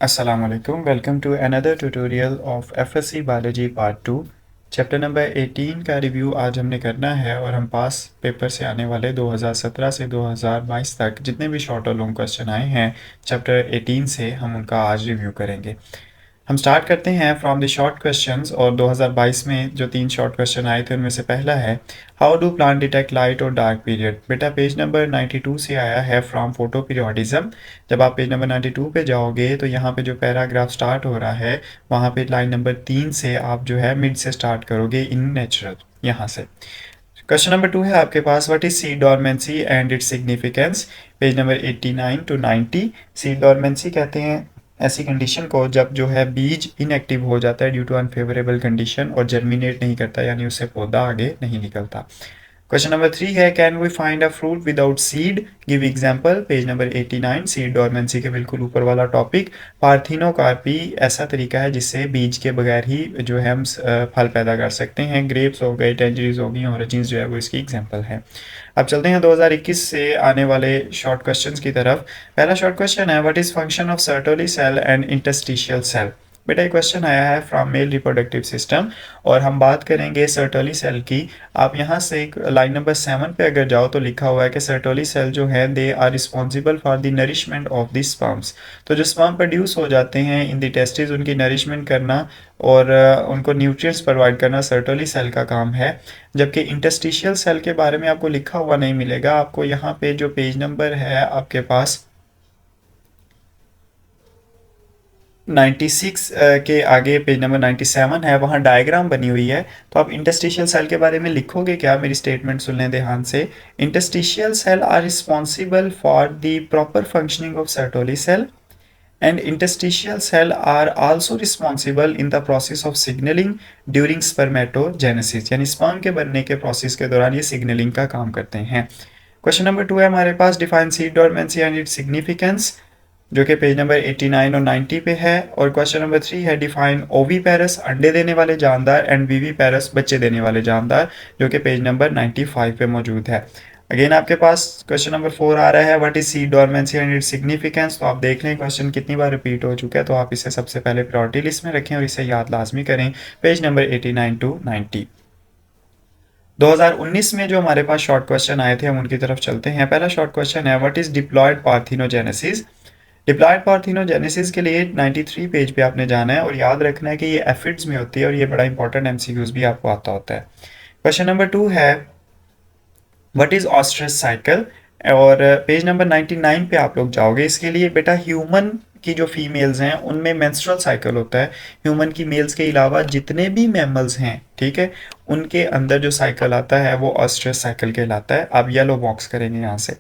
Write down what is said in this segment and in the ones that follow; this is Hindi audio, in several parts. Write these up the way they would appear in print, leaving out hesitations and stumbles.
Assalamualaikum. Welcome to another tutorial of FSC Biology Part 2. Chapter number 18 का रिव्यू आज हमने करना है और हम पास पेपर से आने वाले 2017 से 2022 तक जितने भी शॉर्ट और लॉन्ग क्वेश्चन आए हैं चैप्टर 18 से हम उनका आज रिव्यू करेंगे। हम स्टार्ट करते हैं फ्रॉम द शॉर्ट क्वेश्चंस और 2022 में जो 3 शॉर्ट क्वेश्चन आए थे उनमें से पहला है how do plant detect light और डार्क पीरियड। बेटा पेज नंबर 92 से आया है फ्रॉम फोटो पीरियोडिज्म। जब आप पेज नंबर 92 पे जाओगे तो यहाँ पे जो पैराग्राफ स्टार्ट हो रहा है वहाँ पे लाइन नंबर 3 से आप जो है मिड से स्टार्ट करोगे इन नेचुरल यहाँ से। क्वेश्चन नंबर 2 है आपके पास what is seed dormancy and its significance. Page number 89 to 90। Seed dormancy कहते हैं ऐसी कंडीशन को जब जो है बीज इनएक्टिव हो जाता है ड्यू टू अनफेवरेबल कंडीशन और जर्मिनेट नहीं करता यानी उससे पौधा आगे नहीं निकलता। क्वेश्चन नंबर 3 है can we find a fruit without seed, give example. Page number 89 seed dormancy के बिल्कुल ऊपर वाला टॉपिक। पार्थिनोकार्पी ऐसा तरीका है जिससे बीज के बगैर ही जो है हम फल पैदा कर सकते हैं। ग्रेप्स हो गए, टेंजरीज हो गई, ऑरेंजेस जो है वो इसकी एग्जांपल है। अब चलते हैं 2021 से आने वाले शॉर्ट क्वेश्चंस की तरफ। पहला शॉर्ट क्वेश्चन है what is function of Sertoli cell and interstitial cell. बेटा ये क्वेश्चन आया है फ्रॉम मेल रिप्रोडक्टिव सिस्टम और हम बात करेंगे सर्टोली सेल की। आप यहाँ से लाइन नंबर 7 पे अगर जाओ तो लिखा हुआ है कि सर्टोली सेल जो है they are responsible for the nourishment of the sperms. तो जो स्पर्म प्रोड्यूस हो जाते हैं इन द टेस्टिस उनकी नरिशमेंट करना और उनको न्यूट्रिएंट्स प्रोवाइड करना सर्टोली सेल का काम है। जबकि इंटरस्टिशियल सेल के बारे में आपको लिखा हुआ नहीं मिलेगा। आपको यहाँ पे जो पेज नंबर है आपके पास 96 के आगे पेज नंबर 97 है, वहाँ डायग्राम बनी हुई है। तो आप इंटरस्टिशियल सेल के बारे में लिखोगे क्या, मेरी स्टेटमेंट सुन लें ध्यान से। Interstitial cell are responsible for the proper functioning of Sertoli cell and interstitial cell are also responsible in the process of signaling during spermatogenesis, यानी स्पर्म के बनने के प्रोसेस के दौरान ये सिग्नलिंग का काम करते हैं। क्वेश्चन नंबर 2 है हमारे पास define seed dormancy and its significance, जो कि पेज नंबर 89 और 90 पे है। और क्वेश्चन नंबर 3 है डिफाइन ओवी पैरस अंडे देने वाले जानदार एंड वीवी पैरस बच्चे देने वाले जानदार, जो कि पेज नंबर 95 पे मौजूद है। अगेन आपके पास क्वेश्चन नंबर 4 आ रहा है what is seed dormancy and its significance. तो आप देख लें क्वेश्चन कितनी बार रिपीट हो चुका है, तो आप इसे सबसे पहले प्रायोरिटी लिस्ट में रखें और इसे याद लाजमी करें। Page number 89 to 90। 2019 में जो हमारे पास शॉर्ट क्वेश्चन आए थे हम उनकी तरफ चलते हैं। पहला शॉर्ट क्वेश्चन है what is diploid parthenogenesis. Diploid parthenogenesis के लिए 93 पेज पे आपने जाना है और याद रखना है कि ये एफिड्स में होती है और ये बड़ा इंपॉर्टेंट एमसीक्यूज भी आपको आता होता है। क्वेश्चन नंबर 2 है व्हाट इज ऑस्ट्रस साइकिल, और पेज नंबर 99 पे आप लोग जाओगे। इसके लिए बेटा ह्यूमन की जो फीमेल्स हैं उनमें मेंस्ट्रुअल साइकिल होता है। ह्यूमन की मेल्स के अलावा जितने भी मैमल्स हैं, ठीक है, उनके अंदर जो साइकिल आता है वो ऑस्ट्रस साइकिल कहलाता है। आप येलो बॉक्स करेंगे यहाँ से।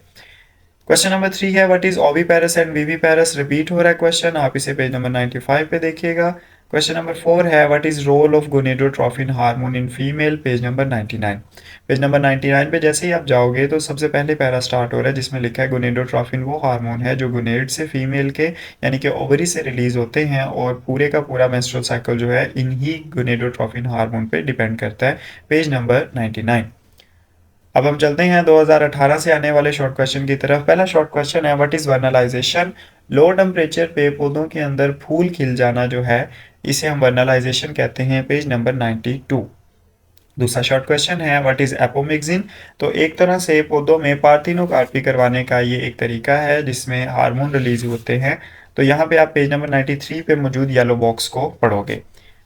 क्वेश्चन नंबर 3 है व्हाट इज ओवी पैरस एंड वीवी पैरस। रिपीट हो रहा है क्वेश्चन, आप इसे पेज नंबर 95 पे देखिएगा। क्वेश्चन नंबर 4 है what is role of gonadotrophin hormone in female. Page number 99। Page number 99 पे जैसे ही आप जाओगे तो सबसे पहले पैरा स्टार्ट हो रहा है जिसमें लिखा है गोनेडोट्रोफिन वो हार्मोन है जो गोनेड से फीमेल के यानी कि ओवरी से रिलीज होते हैं और पूरे का पूरा मेंस्ट्रुअल साइकिल जो है इन्हीं गोनेडोट्रोफिन हार्मोन पे डिपेंड करता है। Page number 99। अब हम चलते हैं 2018 से आने वाले शॉर्ट क्वेश्चन की तरफ। पहला शॉर्ट क्वेश्चन है what is vernalization. Low temperature पे पौधों के अंदर फूल खिल जाना जो है इसे हम वर्नलाइजेशन कहते हैं। Page number 92। दूसरा शॉर्ट क्वेश्चन है व्हाट इज एपोमिक्सिन। तो एक तरह से पौधों में पार्थिनोकार्पी करवाने का ये एक तरीका है जिसमें हार्मोन रिलीज होते हैं। तो यहाँ पे आप पेज नंबर 93 पे मौजूद येलो बॉक्स को पढ़ोगे।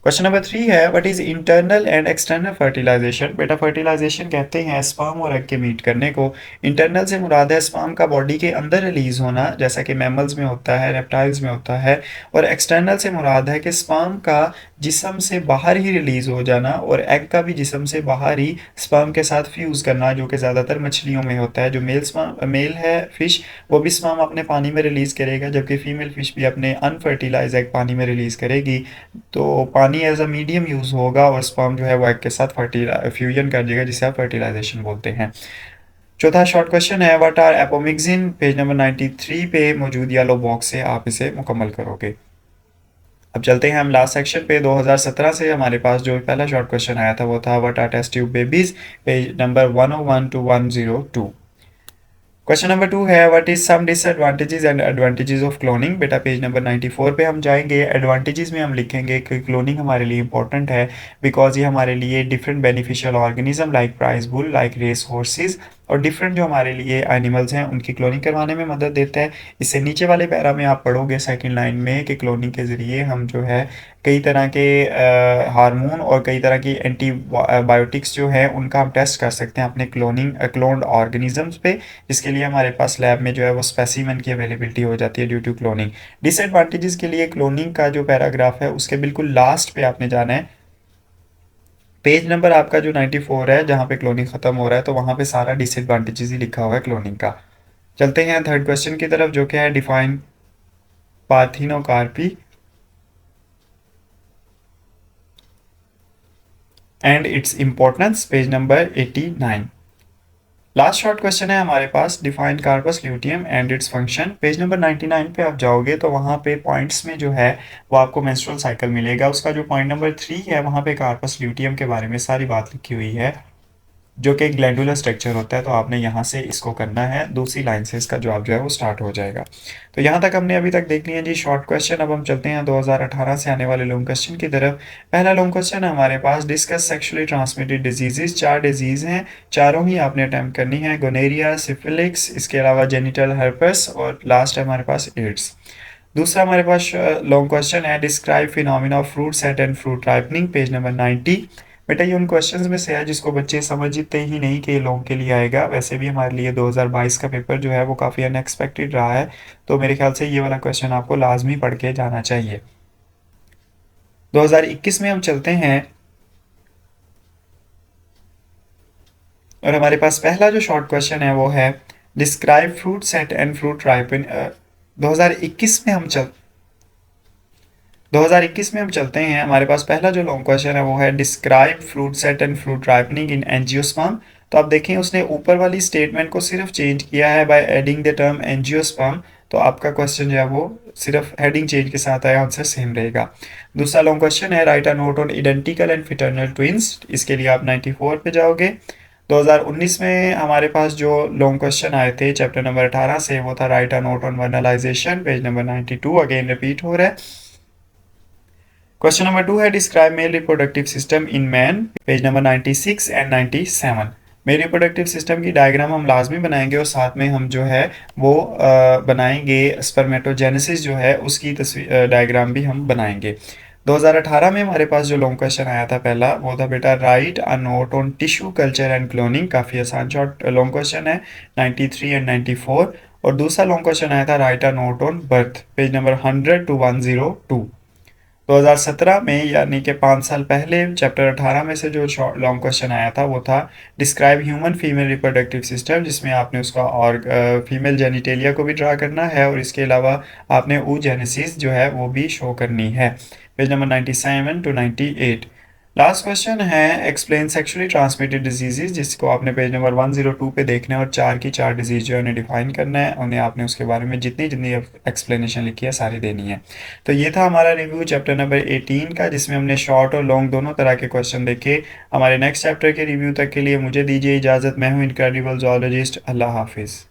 क्वेश्चन नंबर 3 है what is internal and external fertilisation. बेटा फर्टिलाइजेशन कहते हैं स्पर्म और एग के मीट करने को। इंटरनल से मुराद है स्पर्म का बॉडी के अंदर रिलीज होना जैसा कि मैमल्स में होता है, रेप्टाइल्स में होता है। और एक्सटर्नल से मुराद है कि स्पर्म का जिस्म से बाहर ही रिलीज हो जाना और एग का भी जिस्म से बाहर ही स्पर्म के साथ फ्यूज करना, जो कि ज़्यादातर मछलियों में होता है। जो मेल है फिश वो भी स्पर्म अपने पानी में रिलीज करेगा, जबकि फीमेल फिश भी अपने अनफर्टिलाइज एग पानी में रिलीज करेगी। तो पानी एज अ मीडियम यूज़ होगा और स्पर्म जो है वो एग के साथ फ्यूजन कर देगा जिसे आप फर्टिलाइजेशन बोलते हैं। चौथा शॉर्ट क्वेश्चन है व्हाट आर एपोमिक्सिन। पेज नंबर 93 पे मौजूद येलो बॉक्स से आप इसे मुकम्मल करोगे। अब चलते हैं हम लास्ट सेक्शन पे। 2017 से हमारे पास जो पहला शॉर्ट क्वेश्चन आया था वो था what are test tube babies. Page number 101 to 102। Question number 2 है what is some disadvantages and advantages of cloning. बेटा पेज नंबर 94 पे हम जाएंगे। एडवांटेजेस में हम लिखेंगे कि क्लोनिंग हमारे लिए इंपॉर्टेंट है बिकॉज ये हमारे लिए different beneficial organism like prize bull like race horses और डिफरेंट जो हमारे लिए एनिमल्स हैं उनकी क्लोनिंग करवाने में मदद देता है। इससे नीचे वाले पैरा में आप पढ़ोगे सेकंड लाइन में कि क्लोनिंग के ज़रिए हम जो है कई तरह के हार्मोन और कई तरह की एंटीबायोटिक्स जो है उनका हम टेस्ट कर सकते हैं अपने क्लोन्ड ऑर्गेनिजम्स पे, जिसके लिए हमारे पास लैब में जो है वो स्पेसिमेन की अवेलेबिलिटी हो जाती है ड्यू टू क्लोनिंग। डिसएडवांटेजेस के लिए क्लोनिंग का जो पैराग्राफ है उसके बिल्कुल लास्ट पे आपने जाना है। पेज नंबर आपका जो 94 है जहाँ पे क्लोनिंग खत्म हो रहा है तो वहाँ पे सारा डिसएडवांटेजेस ही लिखा हुआ है क्लोनिंग का। चलते हैं थर्ड क्वेश्चन की तरफ जो कि है define parthenocarpy and its importance, page number 89। Last short question है हमारे पास define corpus luteum and its function. Page number 99 पे आप जाओगे तो वहाँ पे पॉइंट्स में जो है वो आपको मेंस्ट्रुअल साइकिल मिलेगा। उसका जो पॉइंट नंबर 3 है वहाँ पे कार्पस ल्यूटियम के बारे में सारी बात लिखी हुई है जो कि एक ग्लैंडुलर स्ट्रक्चर होता है। तो आपने यहाँ से इसको करना है, दूसरी लाइन से इसका जवाब जो है वो स्टार्ट हो जाएगा। तो यहाँ तक हमने अभी तक देख लिया जी शॉर्ट क्वेश्चन। अब हम चलते हैं 2018 से आने वाले लॉन्ग क्वेश्चन की तरफ। पहला लॉन्ग क्वेश्चन है हमारे पास discuss sexually transmitted diseases. 4 disease हैं, चारों ही आपने अटैम्प्ट करनी है। गोनेरिया, सिफिलिक्स, इसके अलावा जेनिटल हर्पस और लास्ट है हमारे पास एड्स। दूसरा हमारे पास लॉन्ग क्वेश्चन है describe phenomena of fruit set and fruit ripening, page number 90। बेटा ये उन क्वेश्चंस में से है जिसको बच्चे समझते ही नहीं कि ये लॉन्ग के लिए आएगा। वैसे भी हमारे लिए 2022 का पेपर जो है वो काफ़ी अनएक्सपेक्टेड रहा है, तो मेरे ख्याल से ये वाला क्वेश्चन आपको लाजमी पढ़ के जाना चाहिए। 2021 में हम चलते हैं और हमारे पास पहला जो शॉर्ट क्वेश्चन है वो है describe fruit set and fruit ripen. 2021 में हम चल 2021 में हम चलते हैं। हमारे पास पहला जो लॉन्ग क्वेश्चन है वो है describe fruit set and fruit ripening in angiosperm. तो आप देखें उसने ऊपर वाली स्टेटमेंट को सिर्फ चेंज किया है by adding the term angiosperm. तो आपका क्वेश्चन जो है वो सिर्फ हेडिंग चेंज के साथ आया, आंसर सेम रहेगा। दूसरा लॉन्ग क्वेश्चन है write a note on identical and fraternal twins. इसके लिए आप 94 पे जाओगे। 2019 में हमारे पास जो लॉन्ग क्वेश्चन आए थे चैप्टर नंबर 18 से वो था write a note on vernalization, page number 92 again repeat हो रहा है। क्वेश्चन नंबर 2 है describe male reproductive system in man, page number 96 and 97। Male reproductive system की डायग्राम हम लाजमी बनाएंगे और साथ में हम जो है वो बनाएंगे स्पर्मेटोजेनेसिस जो है उसकी तस्वीर डायग्राम भी हम बनाएंगे। 2018 में हमारे पास जो लॉन्ग क्वेश्चन आया था पहला वो था बेटा right a note on tissue culture and cloning. काफ़ी आसान शॉर्ट लॉन्ग क्वेश्चन है, 93 एंड 94। और दूसरा लॉन्ग क्वेश्चन आया था write a note on birth, page number 100 to 102। 2017 में यानी कि 5 साल पहले चैप्टर 18 में से जो लॉन्ग क्वेश्चन आया था वो था describe human female reproductive system, जिसमें आपने उसका और फीमेल जेनिटेलिया को भी ड्रा करना है और इसके अलावा आपने oogenesis जो है वो भी शो करनी है, page number 97 to 98। Last question है एक्सप्लेन सेक्सुअली ट्रांसमिटेड डिजीजेज, जिसको आपने पेज नंबर 102 पे देखना है और 4 की 4 डिजीज जो है उन्हें डिफाइन करना है, उन्हें आपने उसके बारे में जितनी जितनी एक्सप्लेनेशन लिखी है सारी देनी है। तो ये था हमारा रिव्यू चैप्टर नंबर 18 का, जिसमें हमने शॉर्ट और लॉन्ग दोनों तरह के क्वेश्चन देखे। हमारे नेक्स्ट चैप्टर के रिव्यू तक के लिए मुझे दीजिए इजाज़त। मैं हूँ इनक्रेडिबल ज़ूलॉजिस्ट। अल्लाह हाफिज़।